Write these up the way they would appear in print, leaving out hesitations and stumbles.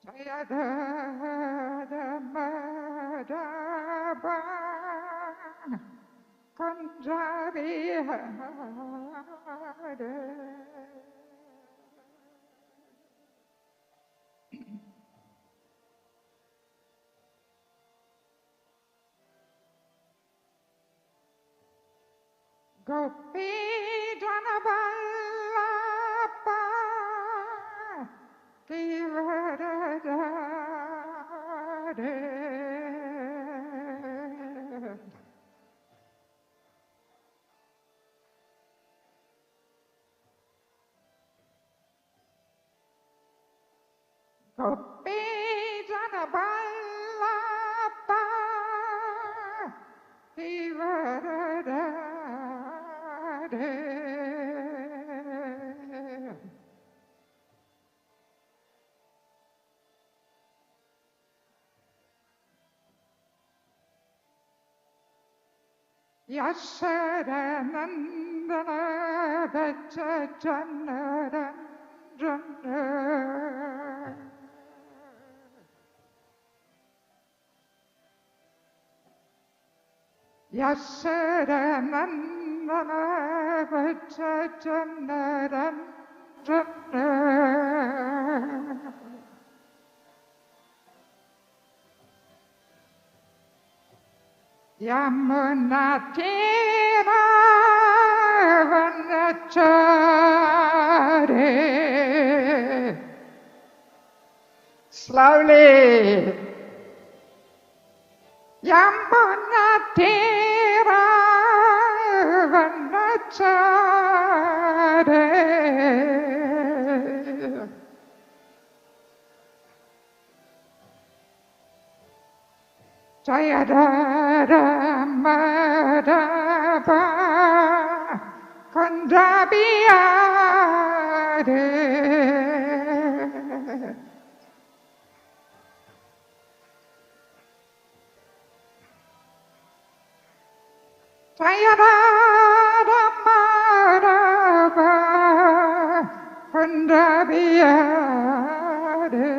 Jayadara Madhava Kunjabi Hare. Gopi Janaballapa Kivarare. Gopi Janaballapa Kivarare. Yasharanandana Vachachanarandana Yasharanandana Vachachanarandana Yamunatira Vanachare. Slowly. Yamunatira Vanachare. Jayadara Madhava Kunjabi Hare. Jayadara Madhava Kunjabi Hare.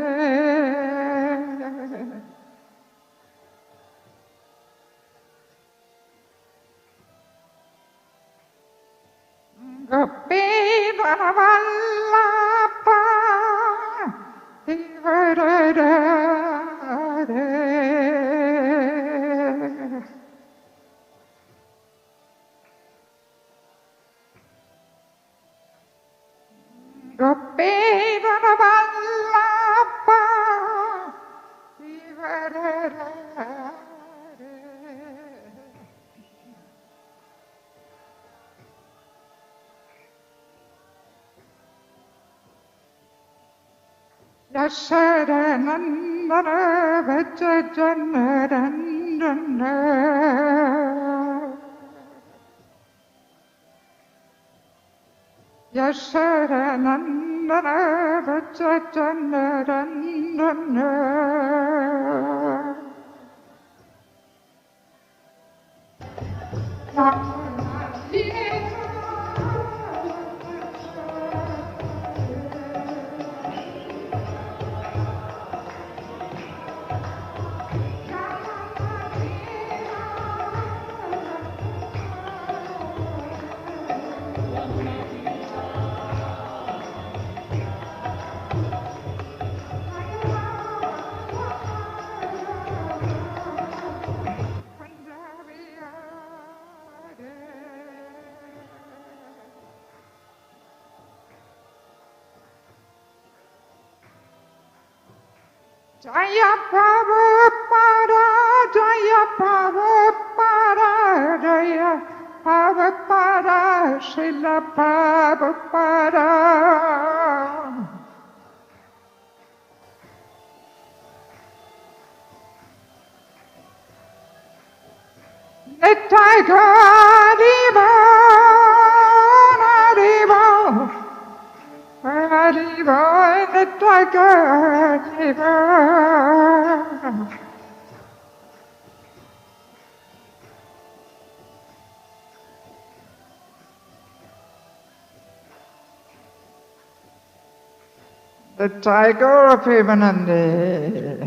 Gopi Janaballapa Kivarare. Gopi Janaballapa Kivarare. Yasharanandana Vachachanarandana Yasharanandana Vachachanarandana Jaya Prabhupada, Jaya Prabhupada, Jaya Prabhupada, Srila Prabhupada. Nitai Gariba, Haribo, Haribo, Nitai Gariba. The tiger of Premanande.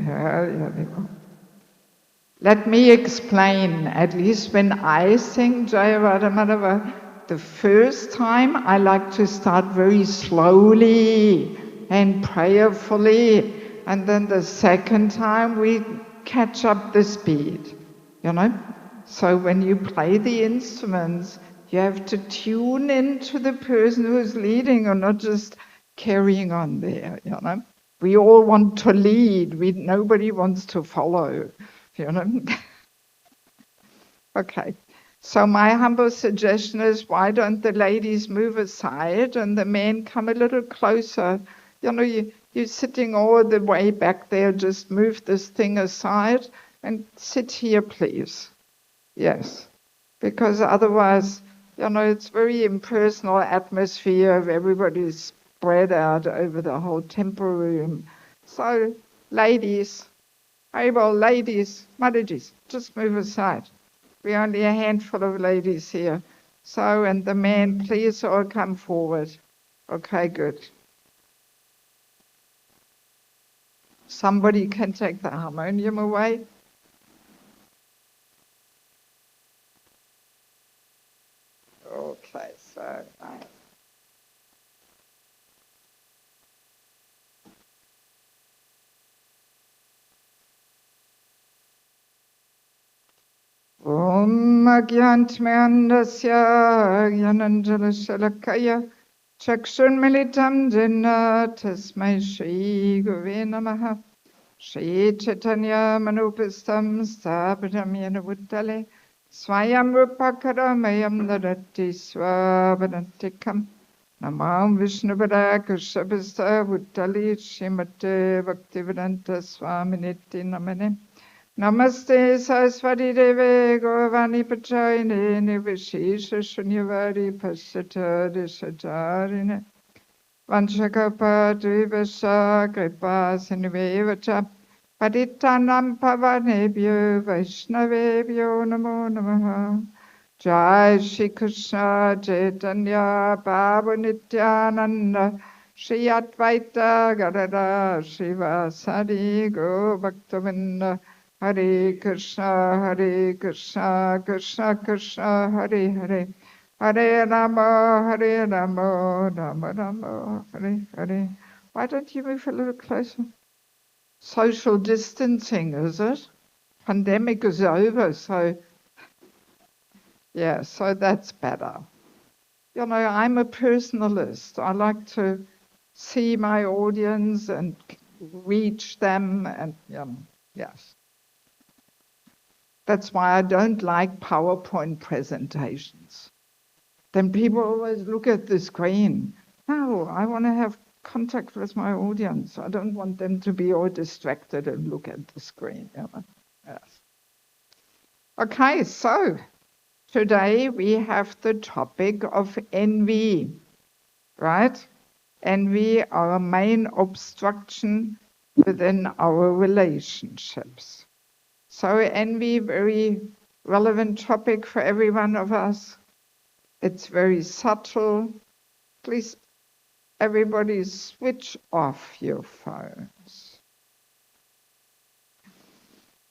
Let me explain, at least when I sing Jayavada Madhava, the first time I like to start very slowly and prayerfully, and then the second time we catch up the speed, you know? So when you play the instruments, you have to tune into the person who's leading or not just carrying on there, you know? We all want to lead, nobody wants to follow. You know? Okay. So my humble suggestion is, why don't the ladies move aside and the men come a little closer? You know, you're sitting all the way back there, just move this thing aside and sit here, please. Yes. Because otherwise, you know, it's very impersonal atmosphere of everybody's spread out over the whole temple room. So, ladies, ladies, Matajis, just move aside. We're only a handful of ladies here. So, and the men, please all come forward. Okay, good. Somebody can take the harmonium away. Okay, so. Om Agyantmandasya Gyananjalashalakaya Chakshunmilitam Jena Tasmai Shri Guve Namaha Shri Chaitanya Manupistam Sthapitam Yena Buddhale Swayam Rupakaramayam Dadati Swabadantikam Namam Vishnupada Kushabhista Buddhali Shrimate Bhaktivedanta Swaminiti Namane Namaste Saraswati Deve Govani Pachayine Nivishesha Shunyavadi Pasata Dishatarine Vanshakapatuvasha Kripa Sinuvevacha Patitanam Pavanebhyo Vaishnavebhyo Namo Namaha Jai Shri Krishna Chaitanya Prabhu Nityananda Shri Advaita Gadada Srivasadi Go Bhaktavinda Hare Krishna, Krishna Krishna, Hare Hare, Hare Rama, Rama Rama, Hare Hare. Why don't you move a little closer? Social distancing, is it? Pandemic is over, so yeah, so that's better. You know, I'm a personalist. I like to see my audience and reach them, and yes. That's why I don't like PowerPoint presentations. Then people always look at the screen. No, I want to have contact with my audience. I don't want them to be all distracted and look at the screen. You know? Yes. Okay, so today we have the topic of envy, right? Envy, our main obstruction within our relationships. So envy, very relevant topic for every one of us. It's very subtle. Please, everybody switch off your phones.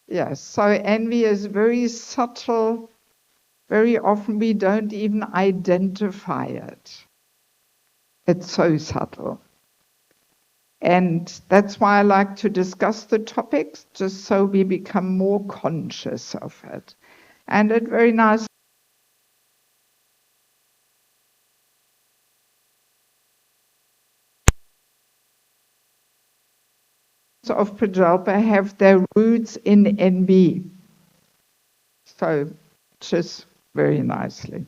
Yes, so envy is very subtle. Very often we don't even identify it. It's so subtle. And that's why I like to discuss the topics, just so we become more conscious of it. And it very nice of Prajalpa have their roots in envy. So just very nicely.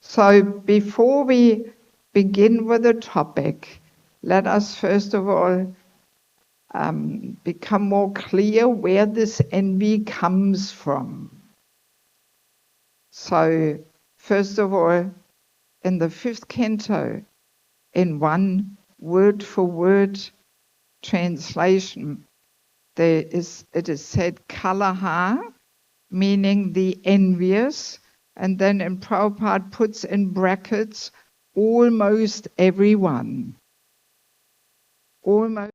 So before we begin with the topic, let us first of all become more clear where this envy comes from. So first of all, in the 5th canto, in one word for word translation, it is said kalaha, meaning the envious, and then in Prabhupada puts in brackets almost everyone. almost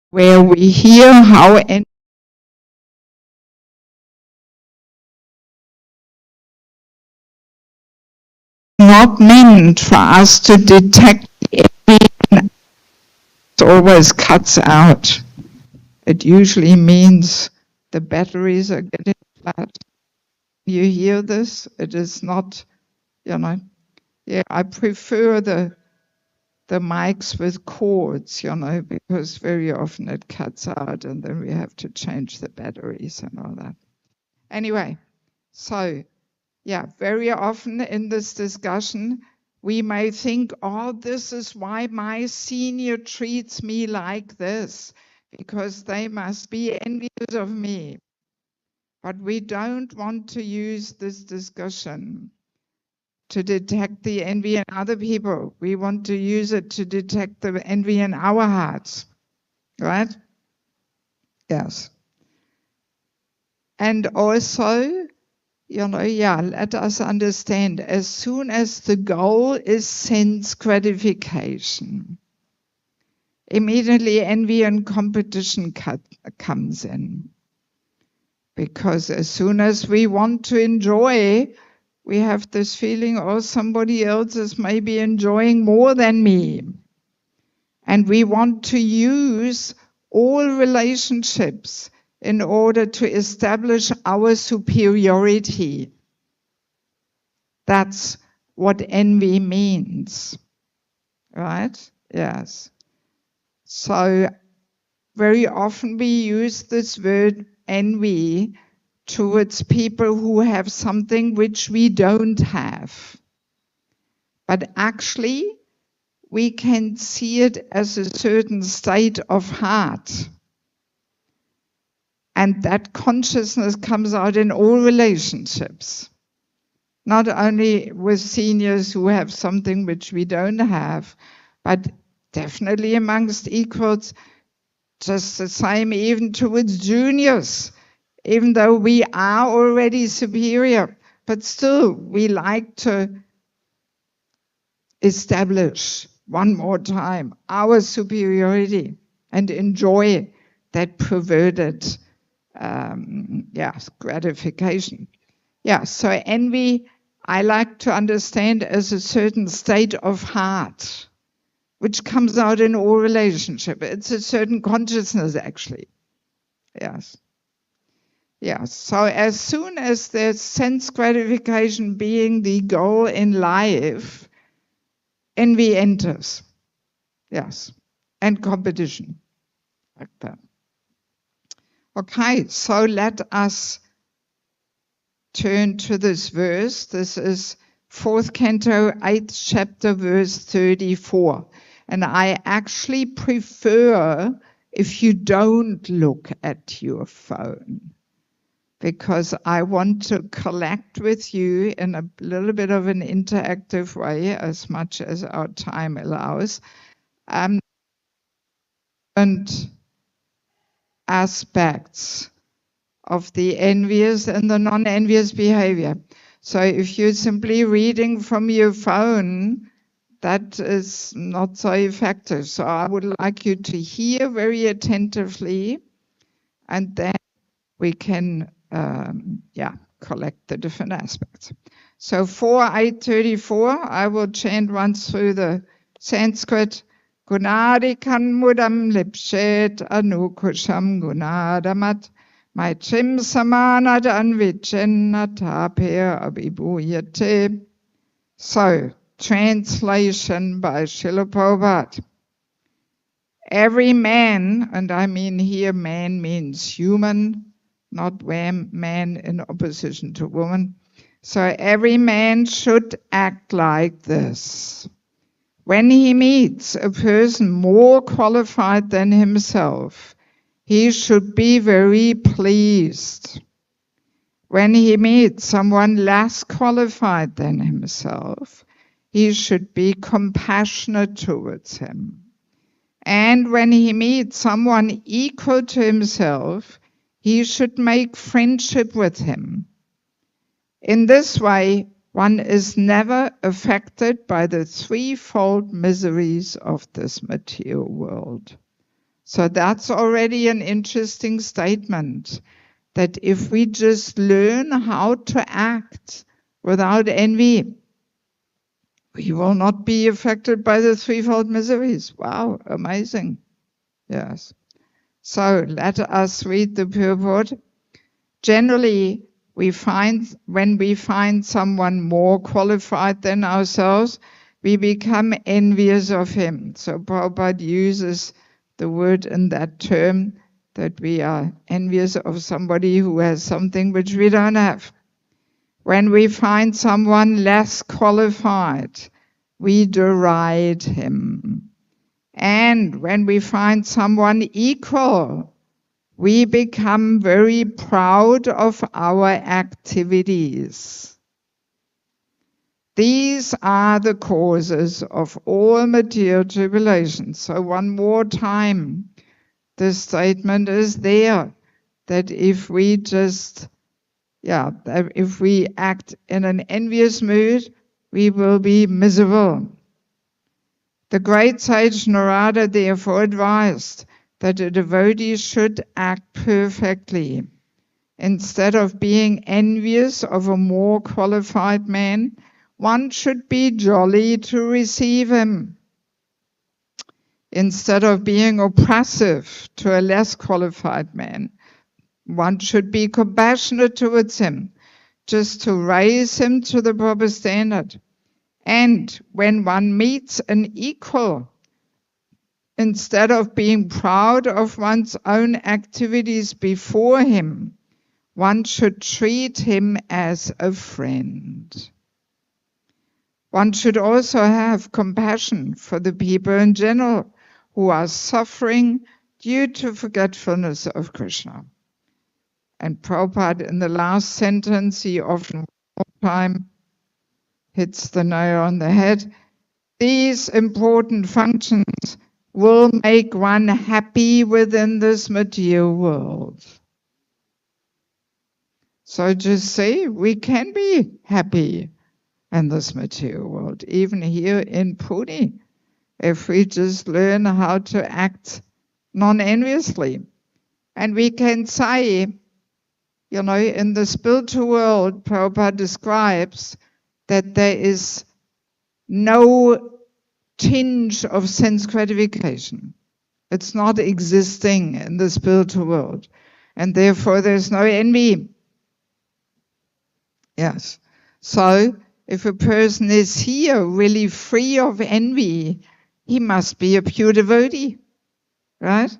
where we hear how not meant for us to detect it always cuts out. It usually means the batteries are getting flat. You hear this? It is not, yeah, I prefer the mics with cords, because very often it cuts out and then we have to change the batteries and all that. Anyway, so yeah, very often in this discussion, we may think, oh, this is why my senior treats me like this, because they must be envious of me. But we don't want to use this discussion to detect the envy in other people. We want to use it to detect the envy in our hearts, right? Yes. And also, let us understand, as soon as the goal is sense gratification, immediately envy and competition comes in. Because as soon as we want to enjoy, we have this feeling, oh, somebody else is maybe enjoying more than me. And we want to use all relationships in order to establish our superiority. That's what envy means, right? Yes. So very often we use this word envy towards people who have something which we don't have. But actually, we can see it as a certain state of heart. And that consciousness comes out in all relationships. Not only with seniors who have something which we don't have, but definitely amongst equals, just the same even towards juniors. Even though we are already superior, but still we like to establish one more time our superiority and enjoy that perverted gratification. Yeah, so envy I like to understand as a certain state of heart, which comes out in all relationship. It's a certain consciousness, actually. Yes. Yes. So as soon as there's sense gratification being the goal in life, envy enters. Yes. And competition. Like that. Okay, so let us turn to this verse. This is 4th Canto, 8th chapter, verse 34. And I actually prefer if you don't look at your phone, because I want to collect with you in a little bit of an interactive way, as much as our time allows, and aspects of the envious and the non-envious behavior. So if you're simply reading from your phone, that is not so effective. So I would like you to hear very attentively, and then we can collect the different aspects. So 4:834, I will chant once through the Sanskrit. Gunadikan mudam lipshet anukusham gunadamat maitrim samanad anvichenna tapir abhibhuyate. So translation by Srila Prabhupada. Every man, and I mean here man means human, not man in opposition to woman. So every man should act like this. When he meets a person more qualified than himself, he should be very pleased. When he meets someone less qualified than himself, he should be compassionate towards him. And when he meets someone equal to himself, he should make friendship with him. In this way, one is never affected by the threefold miseries of this material world. So that's already an interesting statement, that if we just learn how to act without envy, we will not be affected by the threefold miseries. Wow, amazing. Yes. So let us read the purport. Generally, when we find someone more qualified than ourselves, we become envious of him. So Prabhupada uses the word in that term, that we are envious of somebody who has something which we don't have. When we find someone less qualified, we deride him. And when we find someone equal, we become very proud of our activities. These are the causes of all material tribulations. So one more time, the statement is there, that if we if we act in an envious mood, we will be miserable. The great sage Narada therefore advised that a devotee should act perfectly. Instead of being envious of a more qualified man, one should be jolly to receive him. Instead of being oppressive to a less qualified man, one should be compassionate towards him, just to raise him to the proper standard. And when one meets an equal, instead of being proud of one's own activities before him, one should treat him as a friend. One should also have compassion for the people in general who are suffering due to forgetfulness of Krishna. And Prabhupada, in the last sentence, he often time hits the nail on the head. These important functions will make one happy within this material world. So just say, we can be happy in this material world, even here in Pune, if we just learn how to act non-enviously. And we can say, in the spiritual world, Prabhupada describes that there is no tinge of sense gratification. It's not existing in the spiritual world. And therefore there's no envy. Yes. So if a person is here really free of envy, he must be a pure devotee, right?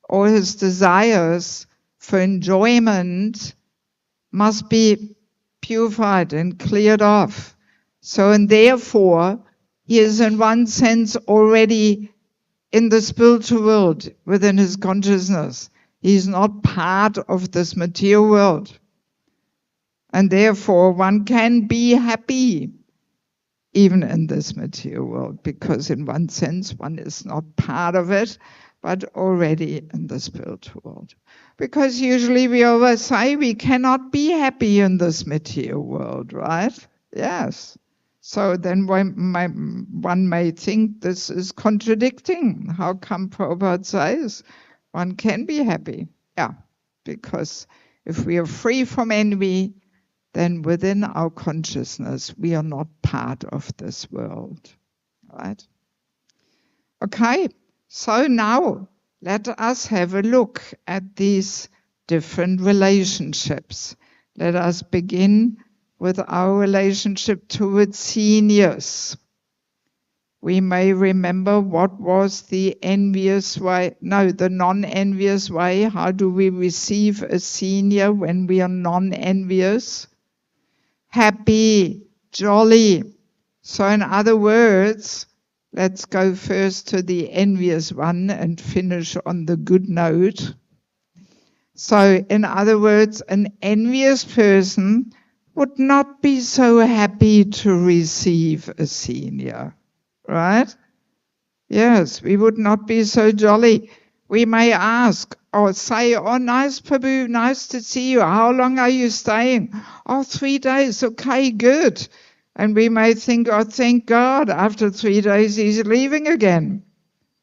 All his desires for enjoyment must be purified and cleared off. So, and therefore, he is in one sense already in the spiritual world within his consciousness. He is not part of this material world. And therefore, one can be happy even in this material world, because in one sense, one is not part of it, but already in the spiritual world. Because usually we always say we cannot be happy in this material world, right? Yes. So then one may think this is contradicting. How come Prabhupada says one can be happy? Yeah, because if we are free from envy, then within our consciousness we are not part of this world, right? Okay, so now let us have a look at these different relationships. Let us begin with our relationship towards seniors. we may remember what was the envious way, no, the non-envious way. How do we receive a senior when we are non-envious? Happy, jolly. So in other words, let's go first to the envious one and finish on the good note. So in other words, an envious person would not be so happy to receive a senior, right? Yes, we would not be so jolly. We may ask or say, oh, nice, Prabhu, nice to see you. How long are you staying? Oh, 3 days. Okay, good. And we may think, oh, thank God, after 3 days he's leaving again.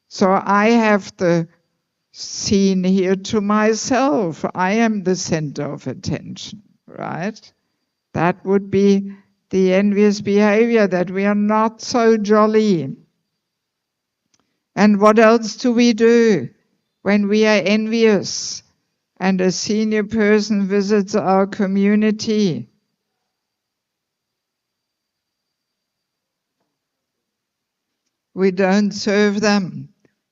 So I have the scene here to myself. I am the center of attention, right? That would be the envious behavior, that we are not so jolly. And what else do we do when we are envious and a senior person visits our community? We don't serve them.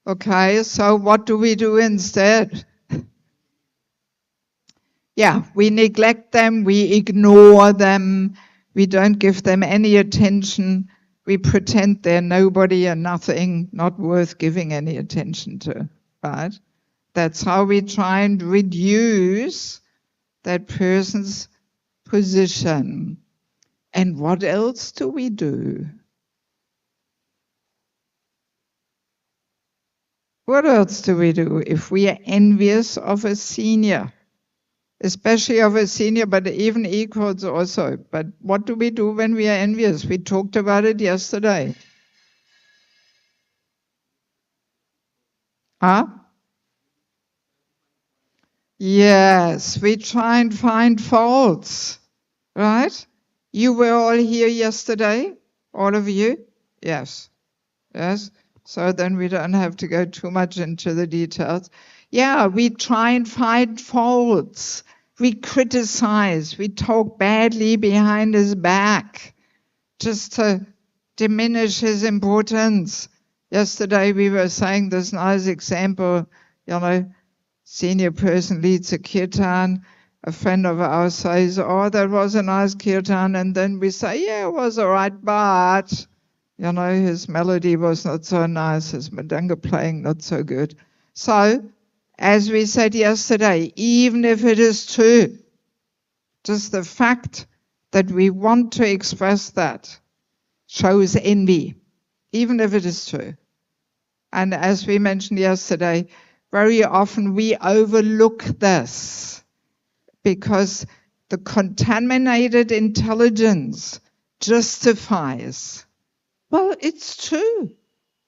Okay, so what do we do instead? Yeah, we neglect them, we ignore them, we don't give them any attention, we pretend they're nobody and nothing, not worth giving any attention to, right? That's how we try and reduce that person's position. And what else do we do? What else do we do if we are envious of a senior? Especially of a senior, but even equals also. But what do we do when we are envious? We talked about it yesterday. Huh? Yes, we try and find faults, right? You were all here yesterday, all of you? Yes. Yes. So then we don't have to go too much into the details. Yeah, we try and find faults. We criticize. We talk badly behind his back just to diminish his importance. Yesterday we were saying this nice example, senior person leads a kirtan. A friend of ours says, oh, that was a nice kirtan. And then we say, yeah, it was all right, but his melody was not so nice, his madanga playing not so good. So, as we said yesterday, even if it is true, just the fact that we want to express that shows envy, even if it is true. And as we mentioned yesterday, very often we overlook this because the contaminated intelligence justifies. Well, it's true.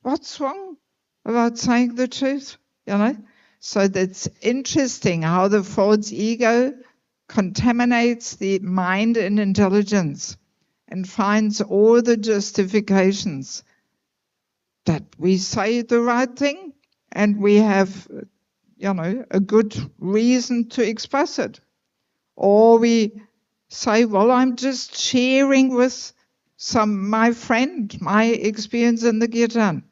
What's wrong about saying the truth? So that's interesting how the false ego contaminates the mind and intelligence and finds all the justifications that we say the right thing and we have, a good reason to express it. Or we say, well, I'm just sharing with my friend, my experience in the kirtan,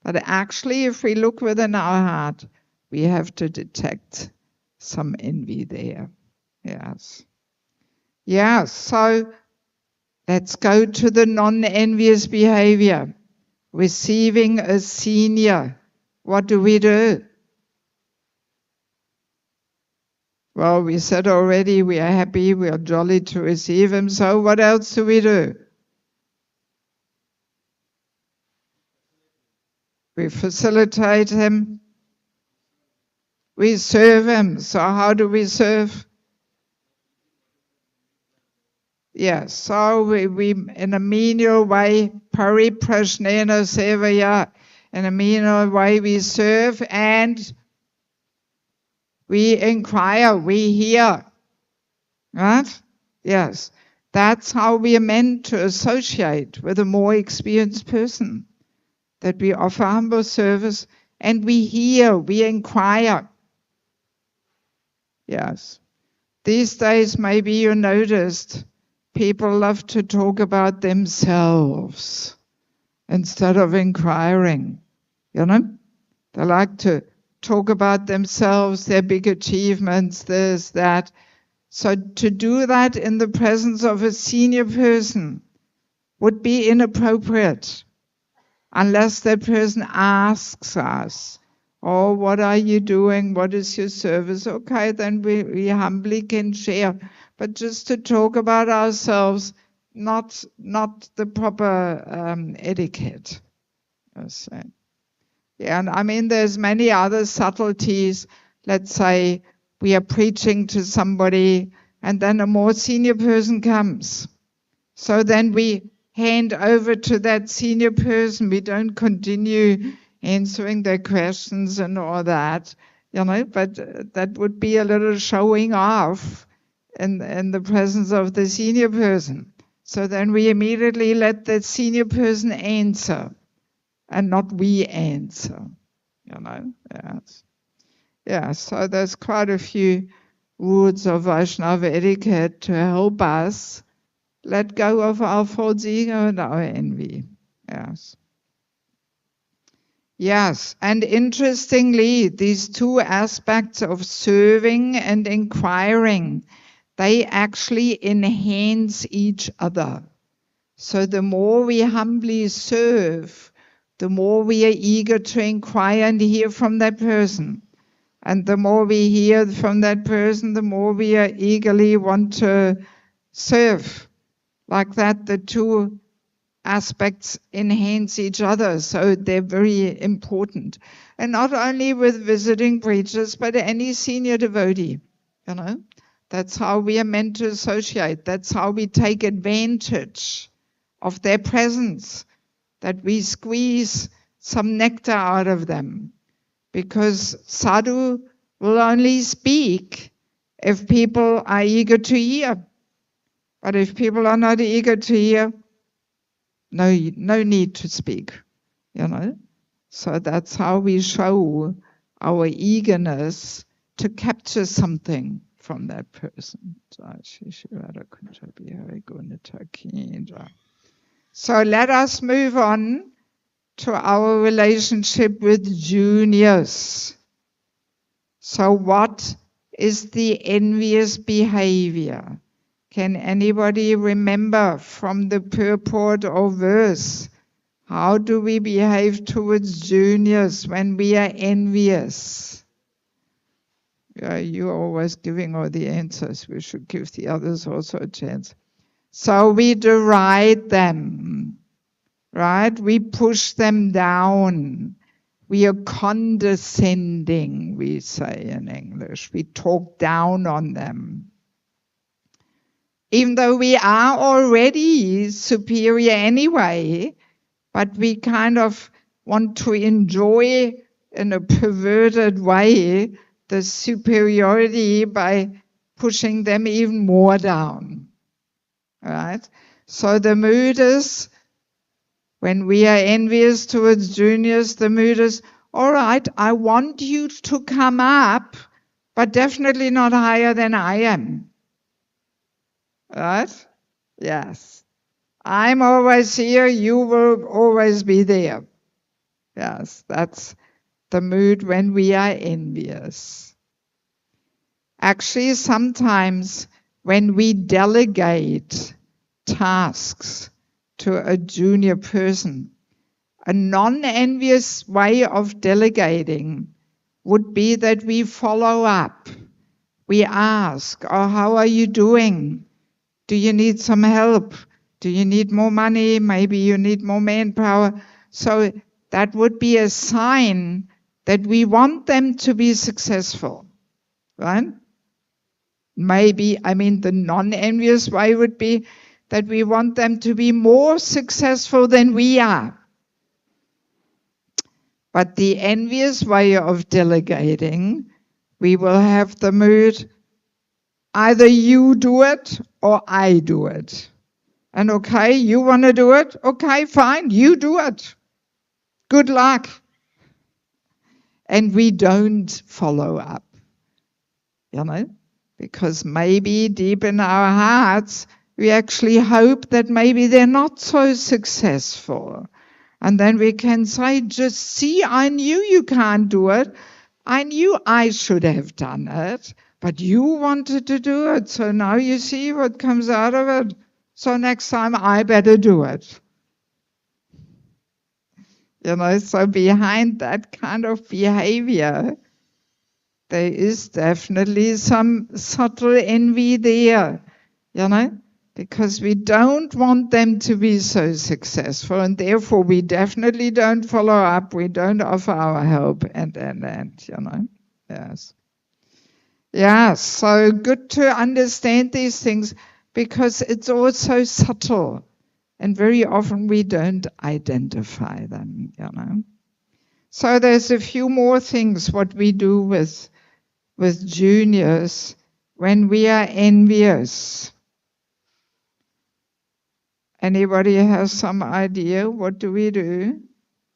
But actually, if we look within our heart, we have to detect some envy there. Yes. Yeah, so let's go to the non-envious behavior. Receiving a senior. What do we do? Well, we said already we are happy, we are jolly to receive him. So what else do we do? We facilitate him. We serve him. So how do we serve? Yes, so we in a menial way, pariprashnena sevaya, in a menial way we serve and we inquire, we hear. Right? Yes. That's how we are meant to associate with a more experienced person. That we offer humble service and we hear, we inquire. Yes. These days, maybe you noticed, people love to talk about themselves. instead of inquiring. You know, they like to talk about themselves, their big achievements, this, that. So to do that in the presence of a senior person would be inappropriate unless that person asks us, oh, what are you doing? What is your service? Okay, then we humbly can share. But just to talk about ourselves, not the proper etiquette. Yeah, and I mean, there's many other subtleties. Let's say we are preaching to somebody and then a more senior person comes. So then we hand over to that senior person. We don't continue answering their questions and all that, you know, but that would be a little showing off in the presence of the senior person. So then we immediately let the senior person answer and not we answer, you know. Yes. Yeah, so there's quite a few rules of Vaishnava etiquette to help us let go of our false ego and our envy. Yes. Yes, and interestingly, these two aspects of serving and inquiring, they actually enhance each other. So the more we humbly serve, the more we are eager to inquire and hear from that person. And the more we hear from that person, the more we are eagerly want to serve. Like that, the two aspects enhance each other, so they're very important. And not only with visiting preachers, but any senior devotee, you know. That's how we are meant to associate. That's how we take advantage of their presence, that we squeeze some nectar out of them. Because sadhu will only speak if people are eager to hear. But if people are not eager to hear, no need to speak, you know. So that's how we show our eagerness to capture something from that person. So let us move on to our relationship with juniors. So what is the envious behavior? Can anybody remember from the purport or verse, how do we behave towards juniors when we are envious? Yeah, you're always giving all the answers. We should give the others also a chance. So we deride them, right? We push them down. We are condescending, we say in English. We talk down on them. Even though we are already superior anyway, but we kind of want to enjoy in a perverted way the superiority by pushing them even more down. Right? So the mood is, when we are envious towards juniors, the mood is, all right, I want you to come up, but definitely not higher than I am. Right? Yes. I'm always here, you will always be there. Yes, that's the mood when we are envious. Actually, sometimes when we delegate tasks to a junior person, a non-envious way of delegating would be that we follow up. We ask, oh, how are you doing? Do you need some help? Do you need more money? Maybe you need more manpower. So that would be a sign that we want them to be successful, right? Maybe, the non-envious way would be that we want them to be more successful than we are. But the envious way of delegating, we will have the mood, either you do it or I do it. And okay, you want to do it? Okay, fine, you do it. Good luck. And we don't follow up, because maybe deep in our hearts, we actually hope that maybe they're not so successful. And then we can say, just see, I knew you can't do it. I knew I should have done it, but you wanted to do it. So now you see what comes out of it. So next time I better do it. So behind that kind of behavior, there is definitely some subtle envy there, because we don't want them to be so successful, and therefore we definitely don't follow up, we don't offer our help, and, yes. Yeah, so good to understand these things, because it's also subtle, and very often we don't identify them, So there's a few more things what we do with juniors when we are envious. Anybody has some idea what do we do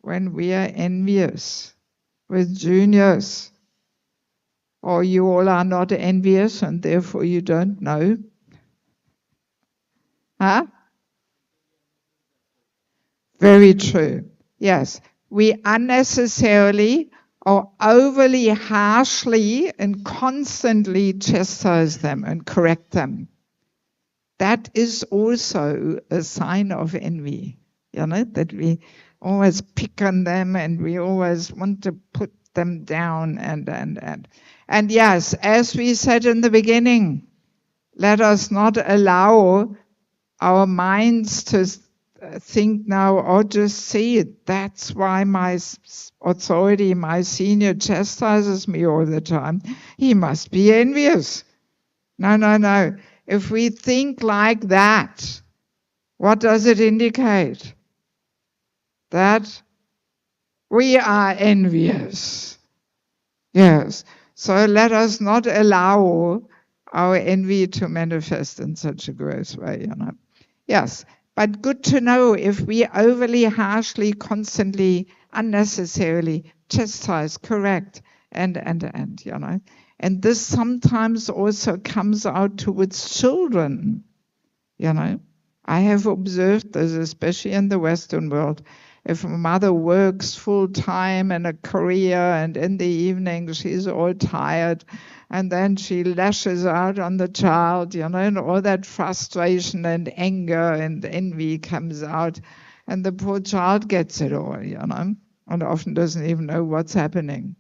when we are envious with juniors? Or you all are not envious and therefore you don't know? Huh? Very true. Yes. We unnecessarily or overly harshly and constantly chastise them and correct them. That is also a sign of envy, that we always pick on them and we always want to put them down and yes, as we said in the beginning, let us not allow our minds to think now, oh, just see it. That's why my authority, my senior chastises me all the time. He must be envious. No. If we think like that, what does it indicate? That we are envious. Yes. So let us not allow our envy to manifest in such a gross way, Yes. But good to know if we overly, harshly, constantly, unnecessarily chastise, correct, and, And this sometimes also comes out towards children, I have observed this, especially in the Western world. If a mother works full time in a career and in the evening she's all tired and then she lashes out on the child, and all that frustration and anger and envy comes out and the poor child gets it all, and often doesn't even know what's happening,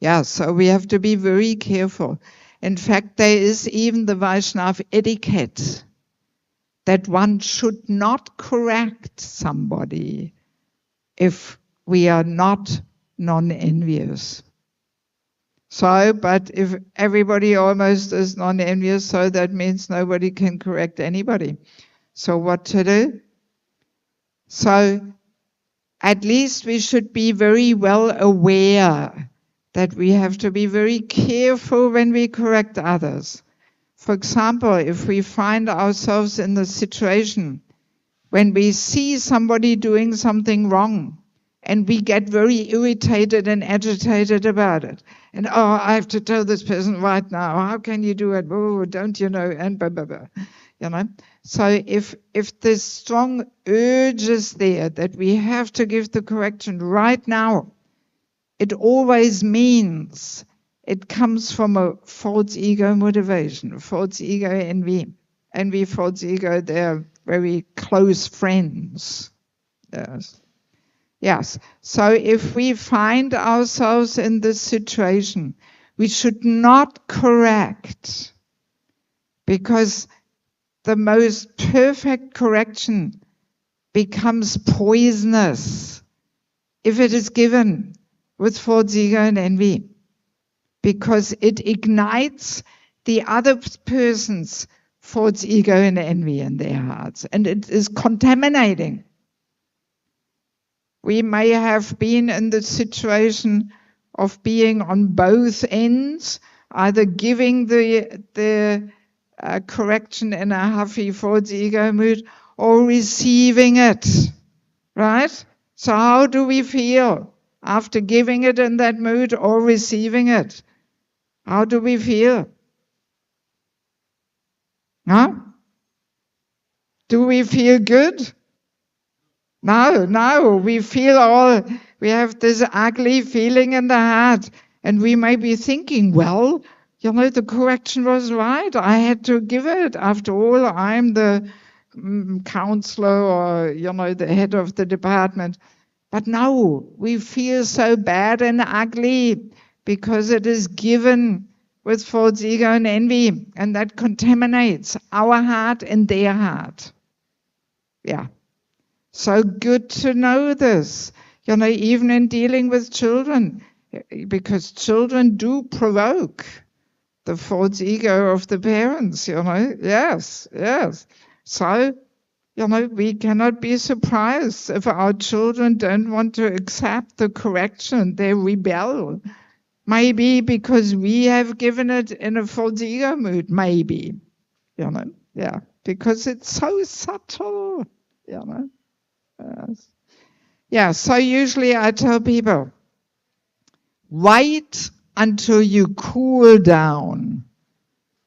Yeah, so we have to be very careful. In fact, there is even the Vaishnava etiquette that one should not correct somebody if we are not non-envious. So, but if everybody almost is non-envious, so that means nobody can correct anybody. So what to do? So at least we should be very well aware that we have to be very careful when we correct others. For example, if we find ourselves in the situation when we see somebody doing something wrong and we get very irritated and agitated about it, and I have to tell this person right now, how can you do it? Oh, don't you know? And blah, blah, blah. So if this strong urge is there that we have to give the correction right now, it always means it comes from a false ego motivation, false ego envy. Envy, false ego, they're very close friends. Yes. Yes. So if we find ourselves in this situation, we should not correct, because the most perfect correction becomes poisonous if it is given with false ego and envy, because it ignites the other person's false ego and envy in their hearts, and it is contaminating. We may have been in the situation of being on both ends, either giving the correction in a huffy false ego mood or receiving it, right? So how do we feel after giving it in that mood or receiving it? How do we feel? Huh? Do we feel good? No, we have this ugly feeling in the heart, and we may be thinking, well, the correction was right. I had to give it. After all, I'm the counselor or, the head of the department. But no, we feel so bad and ugly because it is given with false ego and envy, and that contaminates our heart and their heart. Yeah. So good to know this, even in dealing with children, because children do provoke the false ego of the parents, Yes. So, we cannot be surprised if our children don't want to accept the correction, they rebel. Maybe because we have given it in a false ego mood, maybe, yeah, because it's so subtle, Yes. Yeah, so usually I tell people, wait until you cool down,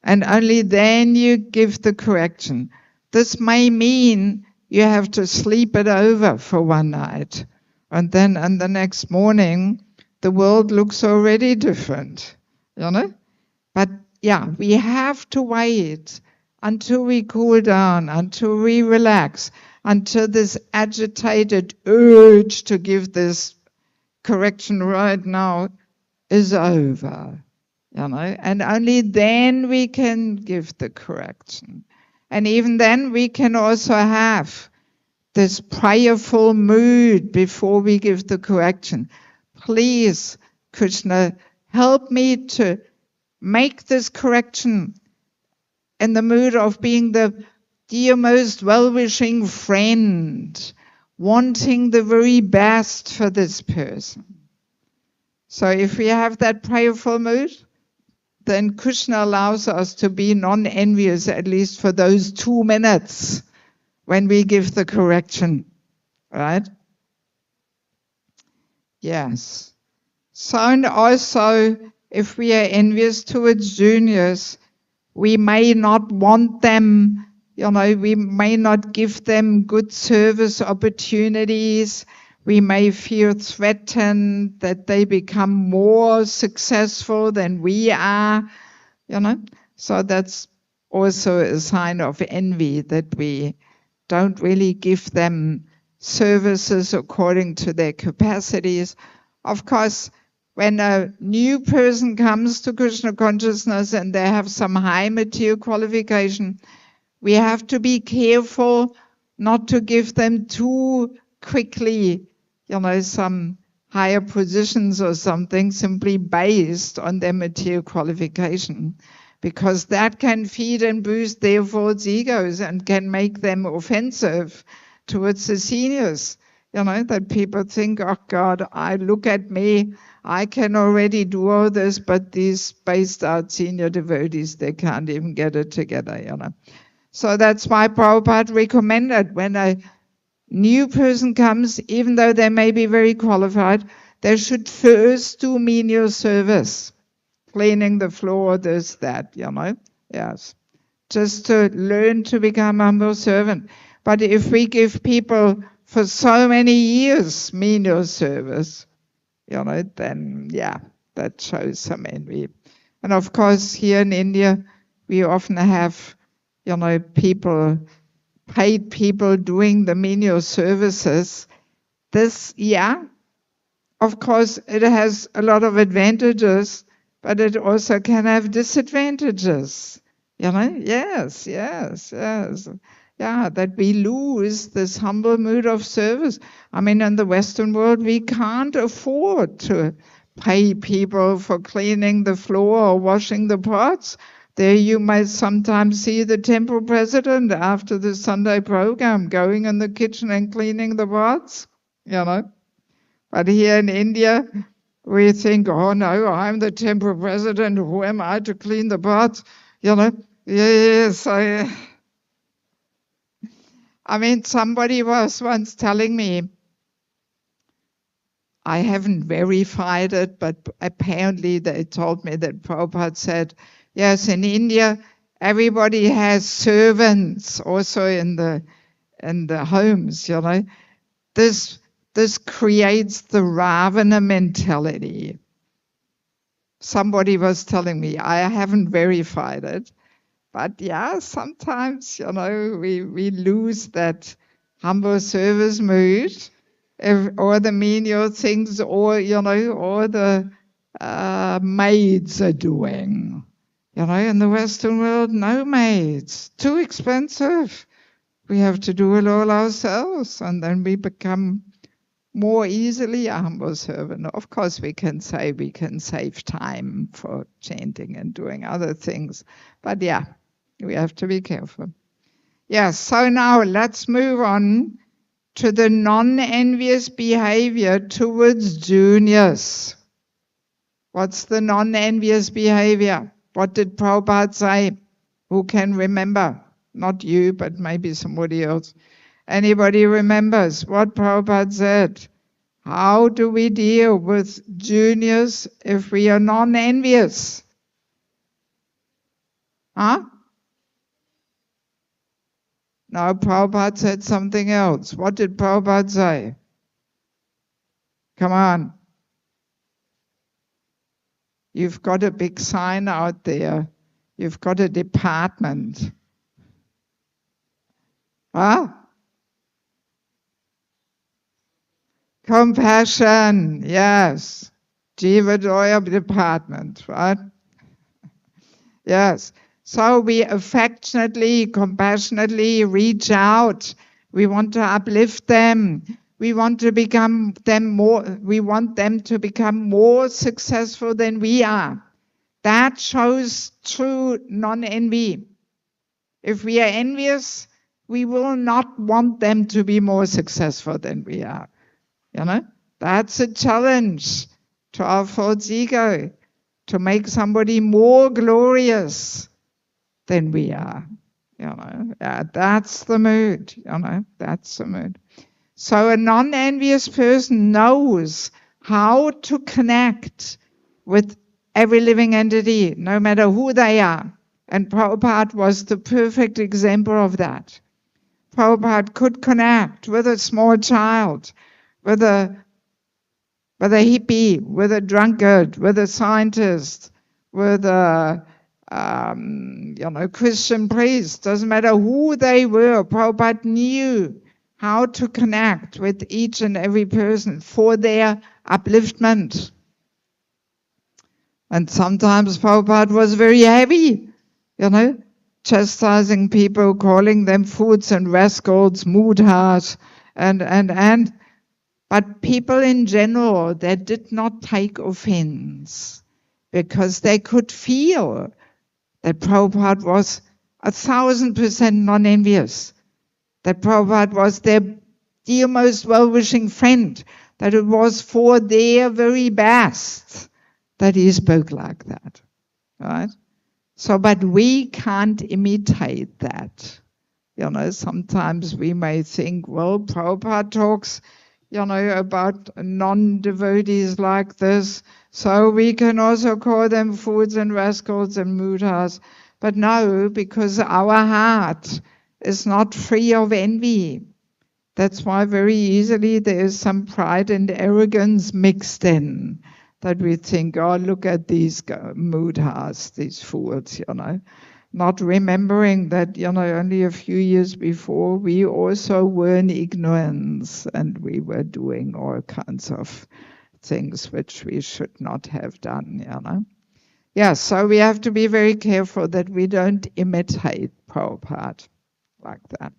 and only then you give the correction. This may mean you have to sleep it over for one night, and then on the next morning, the world looks already different, But yeah, we have to wait until we cool down, until we relax, until this agitated urge to give this correction right now is over, and only then we can give the correction. And even then we can also have this prayerful mood before we give the correction. Please, Krishna, help me to make this correction in the mood of being the dear, most well-wishing friend, wanting the very best for this person. So if we have that prayerful mood, then Krishna allows us to be non-envious, at least for those 2 minutes when we give the correction, right? Yes. So, and also, if we are envious towards juniors, we may not want them, we may not give them good service opportunities. We may feel threatened that they become more successful than we are, So that's also a sign of envy, that we don't really give them services according to their capacities. Of course, when a new person comes to Krishna consciousness and they have some high material qualification, we have to be careful not to give them too quickly, some higher positions or something simply based on their material qualification, because that can feed and boost their false egos and can make them offensive towards the seniors. That people think, oh God, look at me, I can already do all this, but these spaced out senior devotees, they can't even get it together, So that's why Prabhupada recommended when a new person comes, even though they may be very qualified, they should first do menial service, cleaning the floor, this, that, Yes. Just to learn to become a humble servant. But if we give people for so many years menial service, then, that shows some envy. And of course, here in India, we often have, paid people doing the menial services. This, of course, it has a lot of advantages, but it also can have disadvantages. Yes. That we lose this humble mood of service. I mean, in the Western world, we can't afford to pay people for cleaning the floor or washing the pots. There you might sometimes see the temple president after the Sunday program going in the kitchen and cleaning the pots, But here in India, we think, oh no, I'm the temple president, who am I to clean the pots? Yes, I mean, somebody was once telling me, I haven't verified it, but apparently they told me that Prabhupada said, yes, in India, everybody has servants also in the homes, this creates the Ravana mentality. Somebody was telling me, I haven't verified it, but yeah, sometimes, we lose that humble service mood, or the menial things, or, or the maids are doing. In the Western world, no maids, too expensive. We have to do it all ourselves, and then we become more easily a humble servant. Of course, we can say we can save time for chanting and doing other things, but yeah, we have to be careful. Yes, so now let's move on to the non-envious behavior towards juniors. What's the non-envious behavior? What did Prabhupada say? Who can remember? Not you, but maybe somebody else. Anybody remembers what Prabhupada said? How do we deal with juniors if we are non-envious? Huh? No, Prabhupada said something else. What did Prabhupada say? Come on. You've got a big sign out there. You've got a department. Huh? Compassion, yes. Jiva Joya department, right? Yes. So we affectionately, compassionately reach out. We want to uplift them. We want to become them more. We want them to become more successful than we are. That shows true non-envy. If we are envious, we will not want them to be more successful than we are. That's a challenge to our false ego, to make somebody more glorious than we are. That's the mood. That's the mood. So a non-envious person knows how to connect with every living entity, no matter who they are. And Prabhupada was the perfect example of that. Prabhupada could connect with a small child, with a hippie, with a drunkard, with a scientist, with a Christian priest. Doesn't matter who they were. Prabhupada knew how to connect with each and every person for their upliftment. And sometimes Prabhupada was very heavy, chastising people, calling them fools and rascals, mudhas, and. But people in general, they did not take offense because they could feel that Prabhupada was 1,000% non-envious, that Prabhupada was their dear most well-wishing friend, that it was for their very best that he spoke like that, right? So, but we can't imitate that. Sometimes we may think, well, Prabhupada talks about non-devotees like this, so we can also call them fools and rascals and mudhas. But no, because our heart is not free of envy. That's why very easily there is some pride and arrogance mixed in, that we think, oh, look at these mudhas, these fools, Not remembering that, only a few years before, we also were in ignorance and we were doing all kinds of things which we should not have done, Yes, so we have to be very careful that we don't imitate Prabhupada like that.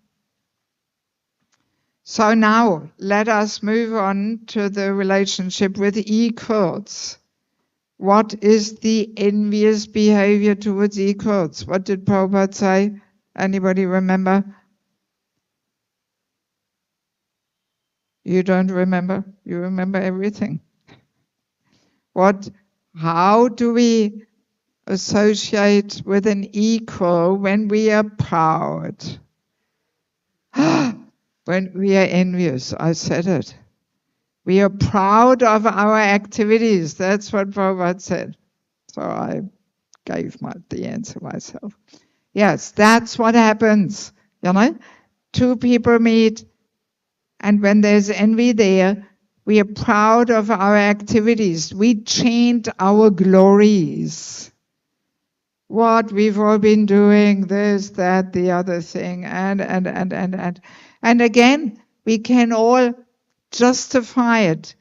So now, let us move on to the relationship with equals. What is the envious behavior towards equals? What did Prabhupada say? Anybody remember? You don't remember? You remember everything. How do we associate with an equal when we are proud? When we are envious, I said it. We are proud of our activities. That's what Prabhupada said. So I gave the answer myself. Yes, that's what happens. Two people meet And when there's envy there, we are proud of our activities. We chant our glories. What we've all been doing, this, that, the other thing, and again, we can all justify it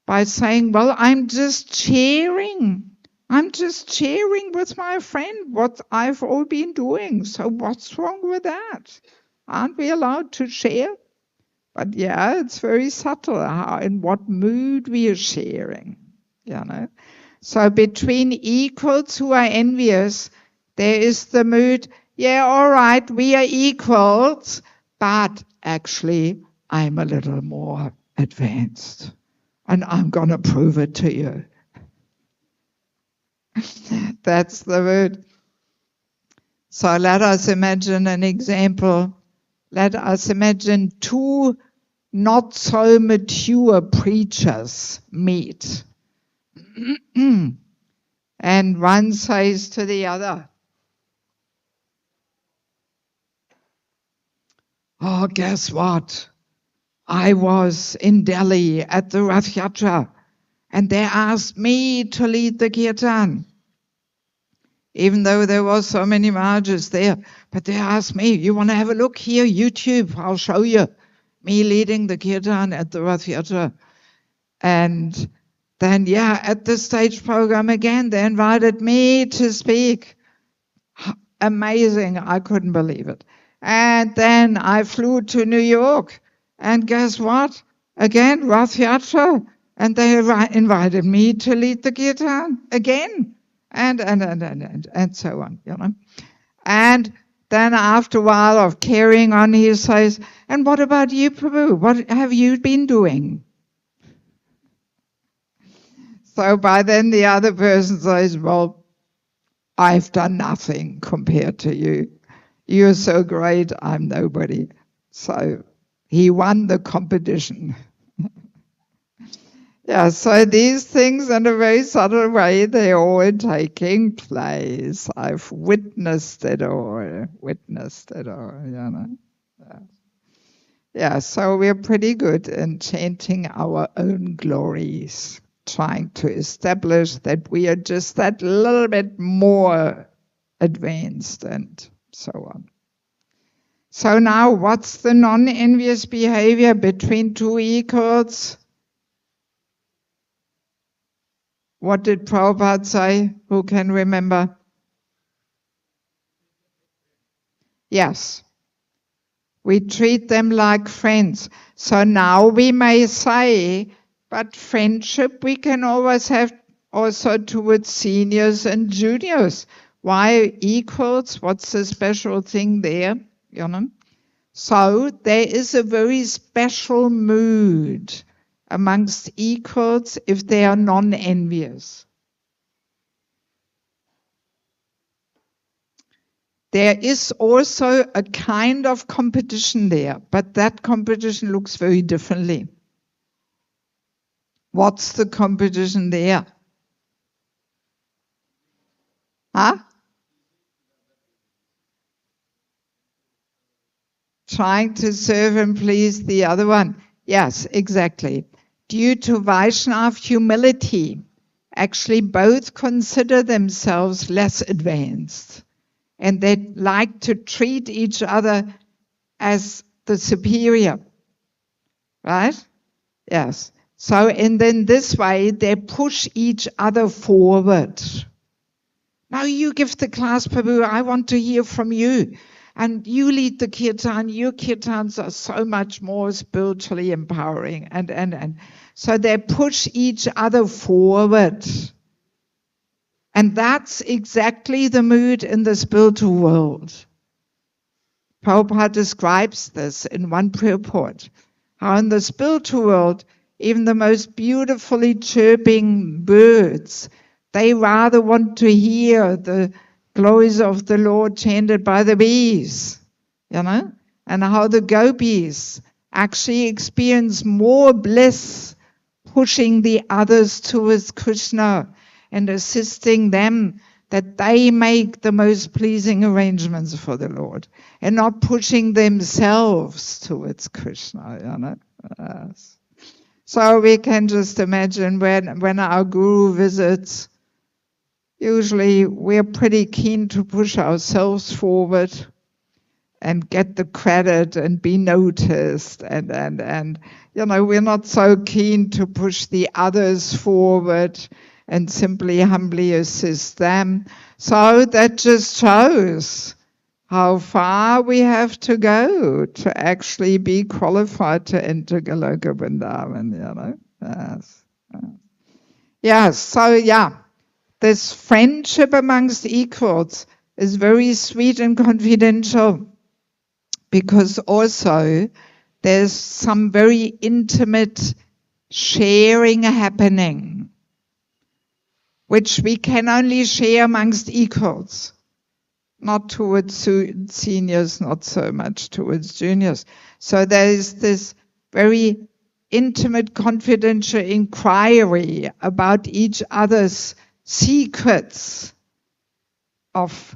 by saying, well, I'm just sharing. I'm just sharing with my friend what I've all been doing. So what's wrong with that? Aren't we allowed to share? But yeah, it's very subtle how, in what mood we are sharing, you know. So between equals who are envious, there is the mood, yeah, all right, we are equals, but actually I'm a little more advanced and I'm going to prove it to you. That's the mood. So let us imagine an example. Let us imagine two not so mature preachers meet. And one says to the other, oh, guess what? I was in Delhi at the Rath Yatra, and they asked me to lead the kirtan. Even though there were so many Mahajas there, but they asked me, you want to have a look here, YouTube, I'll show you. Me leading the kirtan at the Rath Yatra. And then, yeah, at the stage program again, they invited me to speak. Amazing, I couldn't believe it. And then I flew to New York, and guess what? Again, Rath Yatra, and they invited me to lead the kirtan again, and so on, you know. And then after a while of carrying on, he says, and what about you, Prabhu? What have you been doing? So by then the other person says, well, I've done nothing compared to you. You're so great, I'm nobody. So he won the competition. Yeah, so these things in a very subtle way, they're all taking place. I've witnessed it all, you know. Yeah, so we're pretty good in chanting our own glories, trying to establish that we are just that little bit more advanced and so on. So now, what's the non-envious behavior between two equals? What did Prabhupada say? Who can remember? Yes. We treat them like friends. So now we may say, but friendship we can always have also towards seniors and juniors. Why equals? What's the special thing there? You know? So there is a very special mood amongst equals if they are non-envious. There is also a kind of competition there, but that competition looks very differently. What's the competition there? Huh? Trying to serve and please the other one. Yes, exactly. Due to Vaishnava humility, actually both consider themselves less advanced. And they like to treat each other as the superior. Right? Yes. So, and then this way, they push each other forward. Now you give the class, Prabhu, I want to hear from you. And you lead the kirtan, your kirtans are so much more spiritually empowering. And so they push each other forward. And that's exactly the mood in the spiritual world. Prabhupada describes this in one purport. How in the spiritual world, even the most beautifully chirping birds, they rather want to hear the glories of the Lord chanted by the bees, you know, and how the gopis actually experience more bliss pushing the others towards Krishna and assisting them that they make the most pleasing arrangements for the Lord and not pushing themselves towards Krishna, you know. Yes. So we can just imagine when our guru visits, usually we're pretty keen to push ourselves forward and get the credit and be noticed, and you know, we're not so keen to push the others forward and simply humbly assist them. So that just shows how far we have to go to actually be qualified to enter Goloka Vrindavan, you know. Yes. Yes, so yeah, this friendship amongst equals is very sweet and confidential, because also there's some very intimate sharing happening, which we can only share amongst equals, not towards seniors, not so much towards juniors. So there's this very intimate, confidential inquiry about each other's secrets of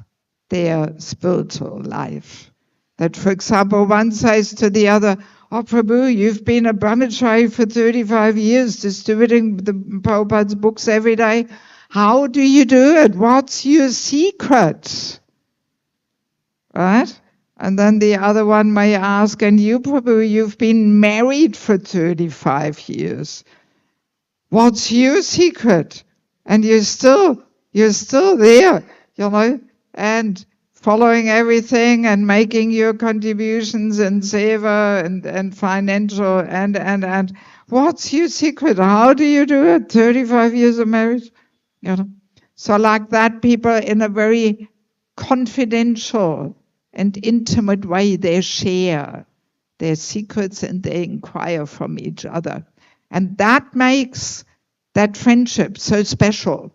their spiritual life. That, for example, one says to the other, "Oh, Prabhu, you've been a brahmachari for 35 years, distributing the Prabhupada's books every day. How do you do it? What's your secret?" Right? And then the other one may ask, "And you, Prabhu, you've been married for 35 years. What's your secret?" And you're still there, you know, and following everything and making your contributions in seva and financial and what's your secret? How do you do it? 35 years of marriage? You know. So like that, people in a very confidential and intimate way, they share their secrets and they inquire from each other. And that makes that friendship so special,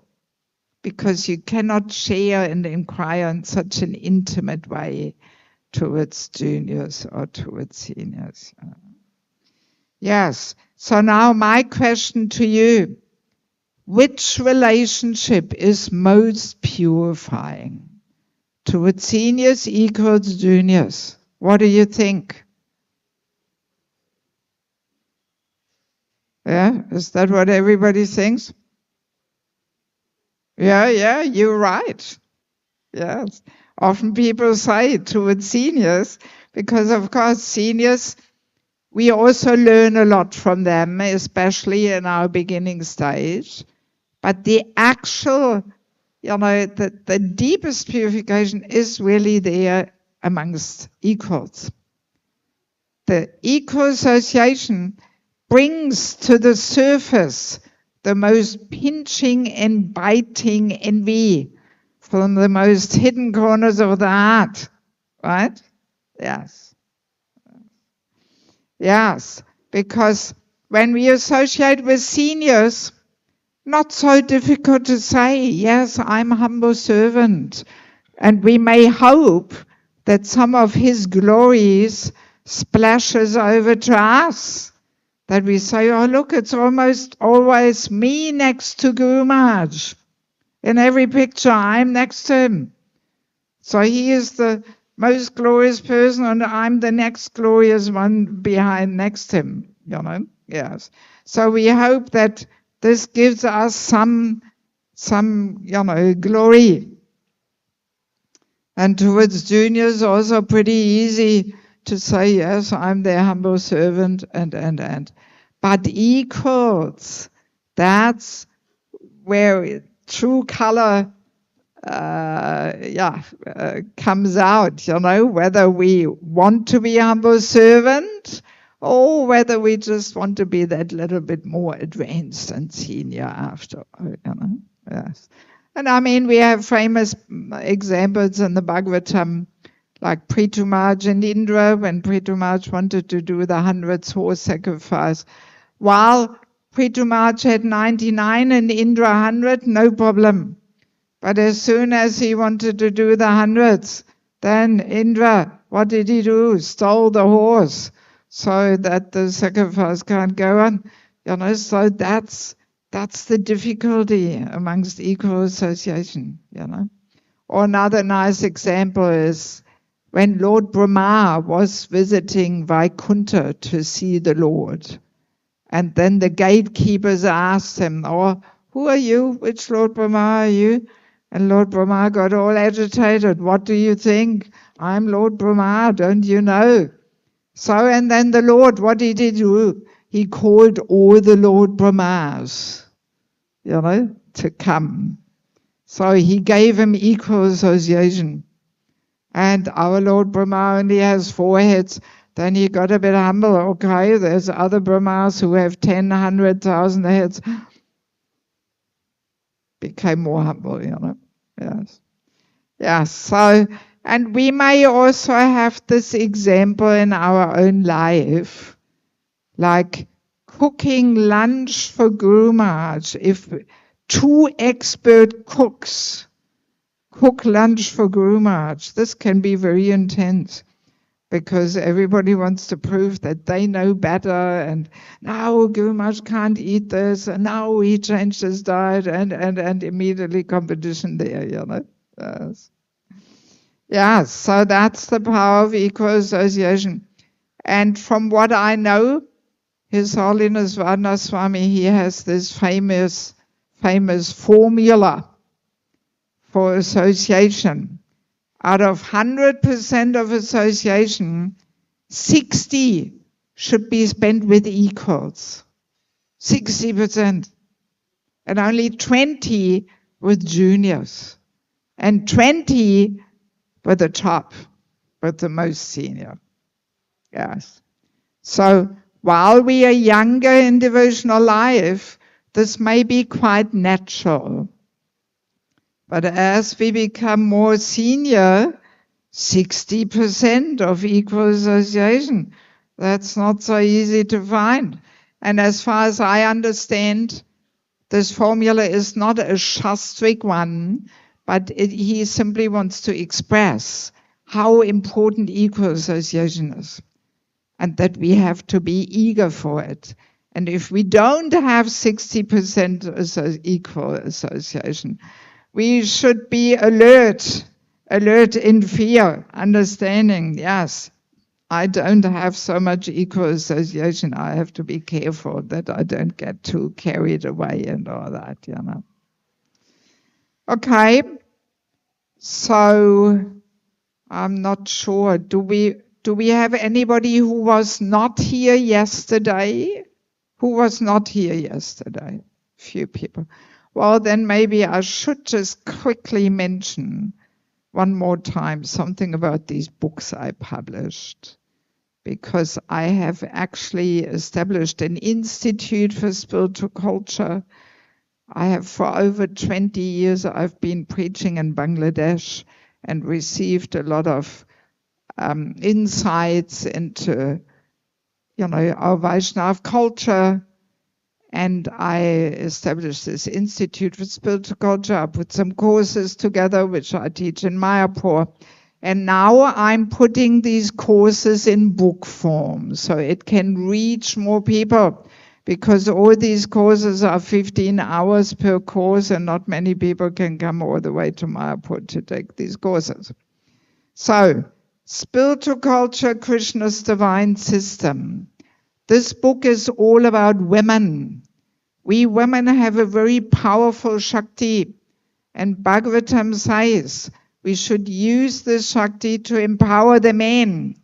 because you cannot share and inquire in such an intimate way towards juniors or towards seniors. Yes. So now my question to you, which relationship is most purifying? Towards seniors equals juniors? What do you think? Yeah, is that what everybody thinks? Yeah, you're right. Yes. Often people say towards seniors, because of course seniors, we also learn a lot from them, especially in our beginning stage. But the actual, you know, the deepest purification is really there amongst equals. The equal association brings to the surface the most pinching and biting envy from the most hidden corners of the heart, right? Yes. Yes, because when we associate with seniors, not so difficult to say, yes, I'm a humble servant. And we may hope that some of his glories splashes over to us. That we say, oh, look, it's almost always me next to Guru Maharaj. In every picture, I'm next to him. So he is the most glorious person, and I'm the next glorious one behind next to him, you know? Yes. So we hope that this gives us some, you know, glory. And towards juniors, also pretty easy to say, yes, I'm their humble servant, and. But equals, that's where true color comes out, you know, whether we want to be a humble servant or whether we just want to be that little bit more advanced and senior after, you know. Yes. And I mean, we have famous examples in the Bhagavatam, like Prithu Maharaj and Indra, when Prithu Maharaj wanted to do the 100th horse sacrifice. While Prithu Maharaj had 99 and Indra 100, no problem. But as soon as he wanted to do the 100th, then Indra, what did he do? Stole the horse so that the sacrifice can't go on. You know, so that's That's the difficulty amongst equal association, you know. Or another nice example is when Lord Brahma was visiting Vaikuntha to see the Lord. And then the gatekeepers asked him, "Oh, who are you? Which Lord Brahma are you?" And Lord Brahma got all agitated. "What do you think? I'm Lord Brahma, don't you know?" So, and then the Lord, what did he do? He called all the Lord Brahmas, you know, to come. So he gave him equal association. And our Lord Brahma only has 4 heads. Then he got a bit humble. Okay, there's other Brahmas who have 10, 100,000 heads. Became more humble, you know. Yes. Yes. So, and we may also have this example in our own life, like cooking lunch for Guru Maharaj. If 2 expert cooks cook lunch for Guru Maharaj, this can be very intense, because everybody wants to prove that they know better, and now Guru Maharaj can't eat this, and now he changed his diet, and immediately competition there, you know. Yes. Yeah, so that's the power of equal association. And from what I know, His Holiness Varna Swami, he has this famous formula for association. Out of 100% of association, 60 should be spent with equals. 60%. And only 20 with juniors. And 20 with the top, with the most senior. Yes. So while we are younger in devotional life, this may be quite natural. But as we become more senior, 60% of equal association, that's not so easy to find. And as far as I understand, this formula is not a shastric one, but he simply wants to express how important equal association is, and that we have to be eager for it. And if we don't have 60% equal association, we should be alert in fear, understanding, yes, I don't have so much equal association. I have to be careful that I don't get too carried away and all that, you know. Okay, so I'm not sure. Do we have anybody who was not here yesterday? Who was not here yesterday? Few people. Well, then maybe I should just quickly mention one more time something about these books I published, because I have actually established an institute for spiritual culture. I have, for over 20 years, I've been preaching in Bangladesh and received a lot of insights into, you know, our Vaishnava culture. And I established this Institute for Spiritual Culture. I put some courses together, which I teach in Mayapur. And now I'm putting these courses in book form, so it can reach more people, because all these courses are 15 hours per course, and not many people can come all the way to Mayapur to take these courses. So, Spiritual Culture, Krishna's Divine System. This book is all about women. We women have a very powerful Shakti, and Bhagavatam says we should use this Shakti to empower the men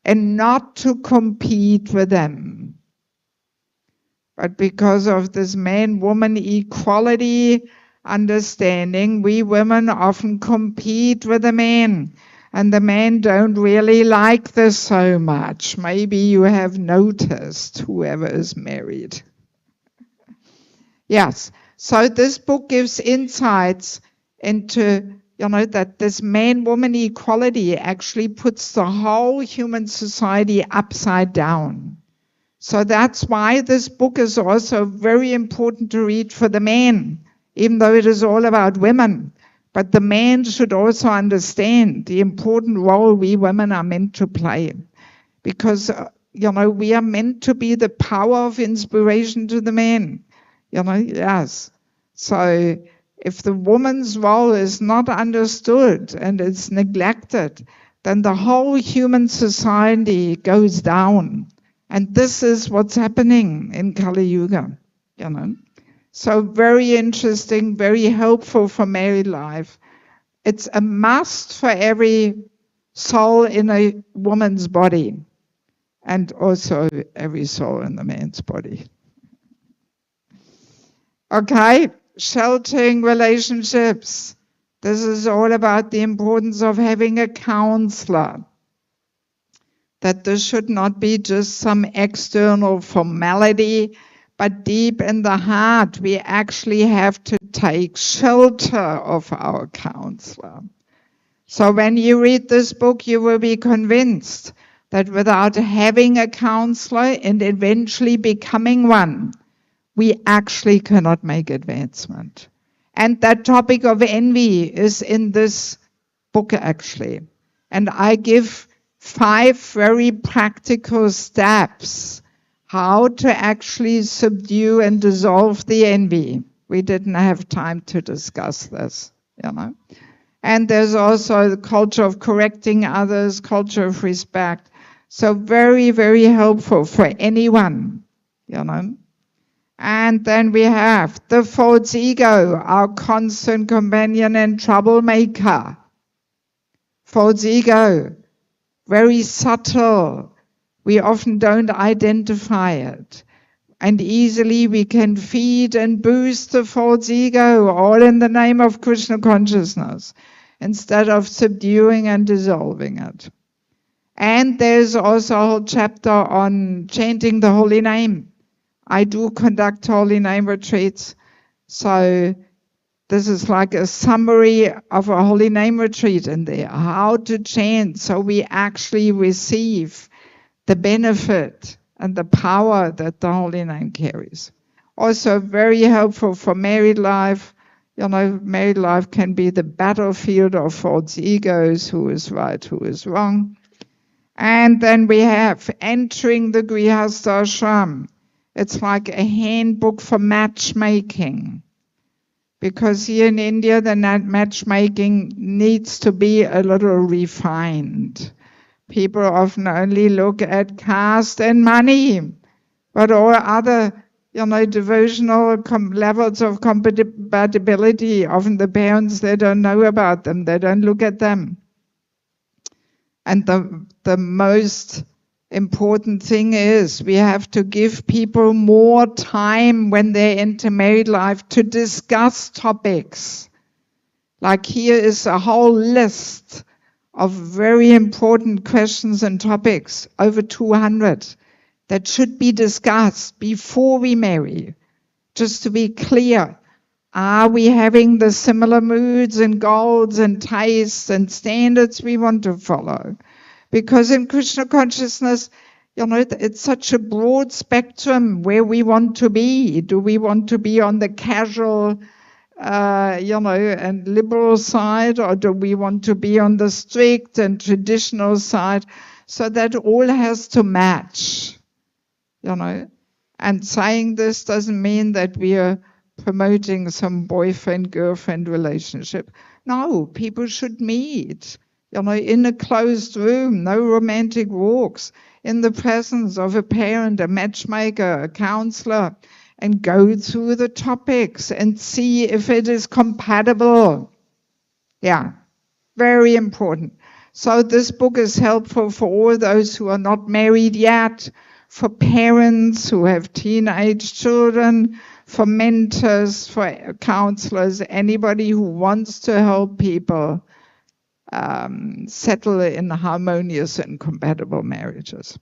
and not to compete with them. But because of this man-woman equality understanding, we women often compete with the men. And the men don't really like this so much. Maybe you have noticed, whoever is married. Yes, so this book gives insights into, you know, that this man-woman equality actually puts the whole human society upside down. So that's why this book is also very important to read for the men, even though it is all about women. But the men should also understand the important role we women are meant to play. Because, you know, we are meant to be the power of inspiration to the men. Yes. So if the woman's role is not understood and it's neglected, then the whole human society goes down. And this is what's happening in Kali Yuga, So very interesting, very helpful for married life. It's a must for every soul in a woman's body, and also every soul in the man's body. Okay, sheltering relationships. This is all about the importance of having a counselor. That this should not be just some external formality, but deep in the heart, we actually have to take shelter of our counselor. So when you read this book, you will be convinced that without having a counselor and eventually becoming one, we actually cannot make advancement. And that topic of envy is in this book actually. And I give 5 very practical steps how to actually subdue and dissolve the envy. We didn't have time to discuss this, And there's also the culture of correcting others, culture of respect. So very, very helpful for anyone, And then we have the false ego, our constant companion and troublemaker. False ego, very subtle. We often don't identify it. And easily we can feed and boost the false ego, all in the name of Krishna consciousness, instead of subduing and dissolving it. And there's also a whole chapter on chanting the holy name. I do conduct holy name retreats. So this is like a summary of a holy name retreat in there, how to chant so we actually receive the benefit and the power that the holy name carries. Also very helpful for married life. Married life can be the battlefield of false egos, who is right, who is wrong. And then we have entering the Grihastha ashram. It's like a handbook for matchmaking. Because here in India, the matchmaking needs to be a little refined. People often only look at caste and money, but all other, devotional levels of compatibility, often the parents, they don't know about them, they don't look at them. And the most important thing is we have to give people more time when they enter married life to discuss topics. Like here is a whole list of very important questions and topics, over 200, that should be discussed before we marry. Just to be clear, are we having the similar moods and goals and tastes and standards we want to follow? Because in Krishna consciousness, it's such a broad spectrum where we want to be. Do we want to be on the casual, and liberal side, or do we want to be on the strict and traditional side? So that all has to match, And saying this doesn't mean that we are promoting some boyfriend-girlfriend relationship. No, people should meet. In a closed room, no romantic walks, in the presence of a parent, a matchmaker, a counselor, and go through the topics and see if it is compatible. Yeah, very important. So this book is helpful for all those who are not married yet, for parents who have teenage children, for mentors, for counselors, anybody who wants to help people settle in harmonious and compatible marriages.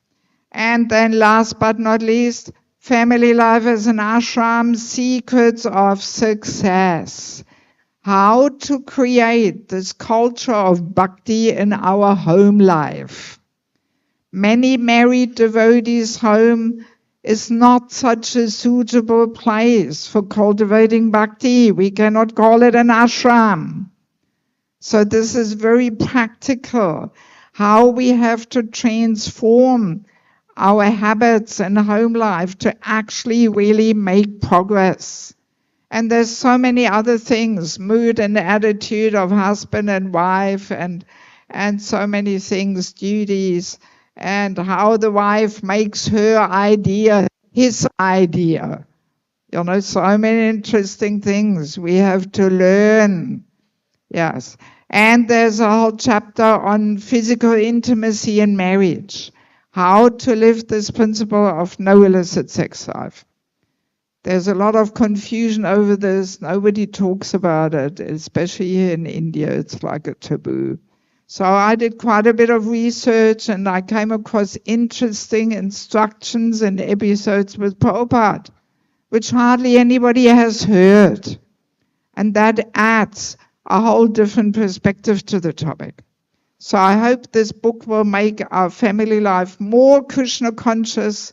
And then last but not least, family life as an ashram, secrets of success. How to create this culture of bhakti in our home life. Many married devotees' home is not such a suitable place for cultivating bhakti. We cannot call it an ashram. So this is very practical, how we have to transform our habits and home life to actually really make progress. And there's so many other things, mood and attitude of husband and wife, and so many things, duties, and how the wife makes her idea his idea. You know, so many interesting things we have to learn. Yes. And there's a whole chapter on physical intimacy in marriage, how to live this principle of no illicit sex life. There's a lot of confusion over this. Nobody talks about it, especially here in India. It's like a taboo. So I did quite a bit of research, and I came across interesting instructions and episodes with Prabhupada, which hardly anybody has heard. And that adds a whole different perspective to the topic. So I hope this book will make our family life more Krishna conscious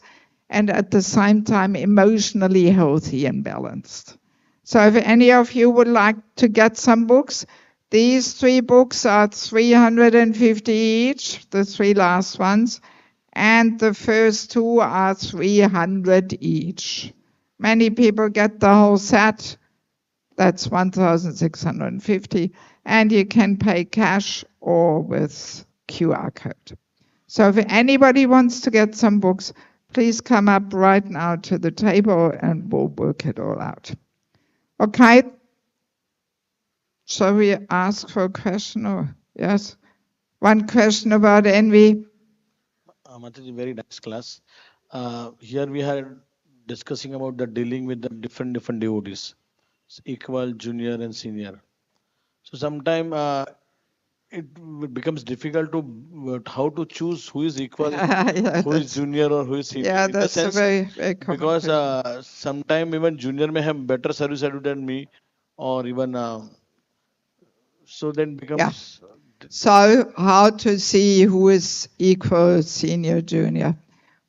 and at the same time emotionally healthy and balanced. So if any of you would like to get some books, these 3 books are 350 each, the 3 last ones, and the first 2 are 300 each. Many people get the whole set. That's 1,650, and you can pay cash or with QR code. So if anybody wants to get some books, please come up right now to the table and we'll work it all out. Okay? Shall we ask for a question? Or yes? One question about envy. Mataji, very nice class. Here we are discussing about the dealing with the different devotees, equal, junior, and senior. So sometimes it becomes difficult to how to choose who is equal, Yeah, who is junior, or who is senior. yeah, In the that's a sense, very, very common because question. sometimes even junior may have better service attitude than me, or even so then Yeah. becomes So how to see who is equal, senior, junior?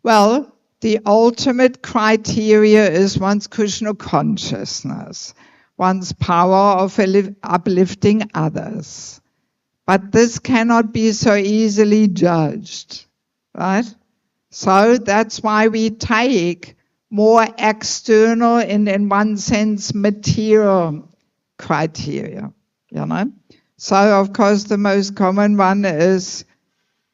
Well, the ultimate criteria is one's Krishna consciousness, one's power of uplifting others. But this cannot be so easily judged, right? So that's why we take more external and in one sense material criteria, you know? So of course the most common one is,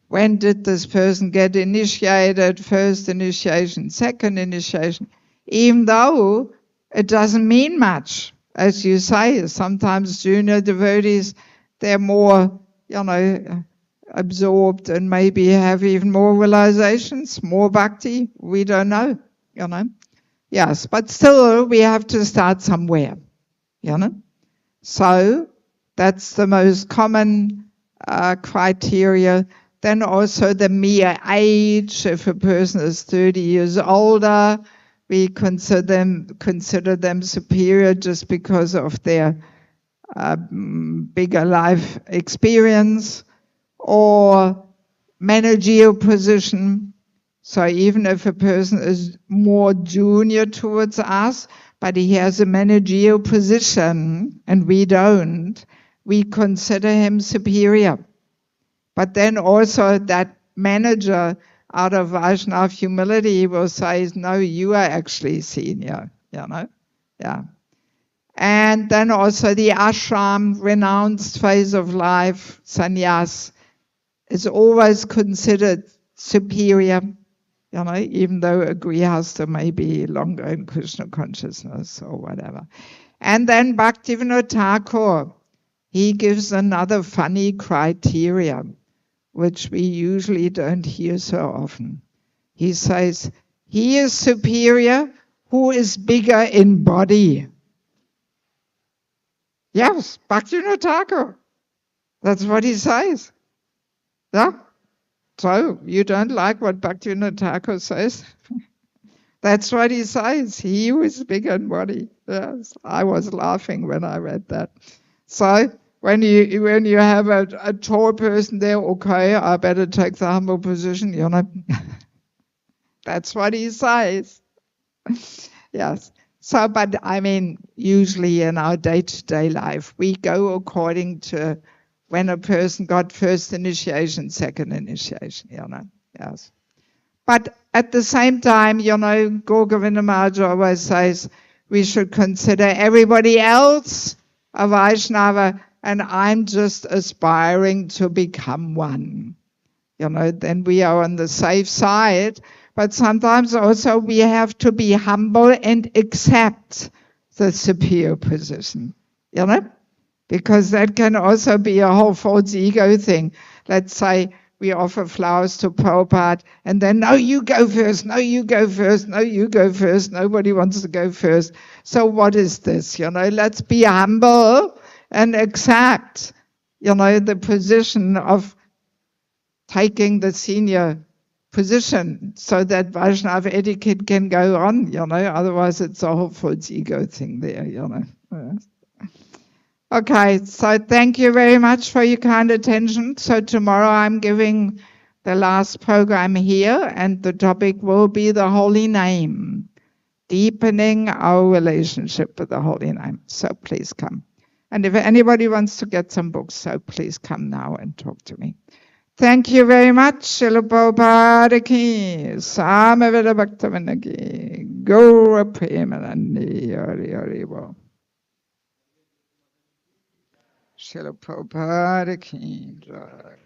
when did this person get initiated? First initiation, second initiation. Even though it doesn't mean much, as you say, sometimes junior devotees, they're more, you know, absorbed and maybe have even more realizations, more bhakti. We don't know, you know. Yes, but still we have to start somewhere, you know. So that's the most common criteria. Then also the mere age. If a person is 30 years older, we consider them superior just because of their bigger life experience, or managerial position. So even if a person is more junior towards us, but he has a managerial position and we don't, we consider him superior. But then also that manager, out of Vaishnava humility, will say, no, you are actually senior, you know? Yeah. And then also the ashram, renounced phase of life, sannyas, is always considered superior, you know, even though a grihastha may be longer in Krishna consciousness or whatever. And then Bhaktivinoda Thakur, he gives another funny criteria, which we usually don't hear so often. He says, he is superior who is bigger in body. Yes, Bhaktivinoda Thakur. That's what he says. Yeah? So, you don't like what Bhaktivinoda Thakur says? That's what he says. He who is bigger in body. Yes, I was laughing when I read that. So, when you have a tall person there, okay, I better take the humble position, you know. That's what he says. Yes. So, but I mean, usually in our day-to-day life, we go according to when a person got first initiation, second initiation, you know. Yes. But at the same time, Govinda Maharaj always says we should consider everybody else a Vaishnava, and I'm just aspiring to become one. Then we are on the safe side. But sometimes also we have to be humble and accept the superior position, because that can also be a whole false ego thing. Let's say we offer flowers to Prabhupada, and then, no, you go first, no, you go first, no, you go first, nobody wants to go first. So what is this? Let's be humble and accept, the position of taking the senior position so that Vaishnava etiquette can go on, otherwise it's a whole false ego thing there, Okay, so thank you very much for your kind attention. So tomorrow I'm giving the last program here, and the topic will be the Holy Name, deepening our relationship with the Holy Name. So please come. And if anybody wants to get some books, so please come now and talk to me. Thank you very much. Srila Prabhupada ki, Samaveda Bhaktivinoda ki, Gaura Premanandi, Hari Hari Bo. Srila Prabhupada ki, Jai.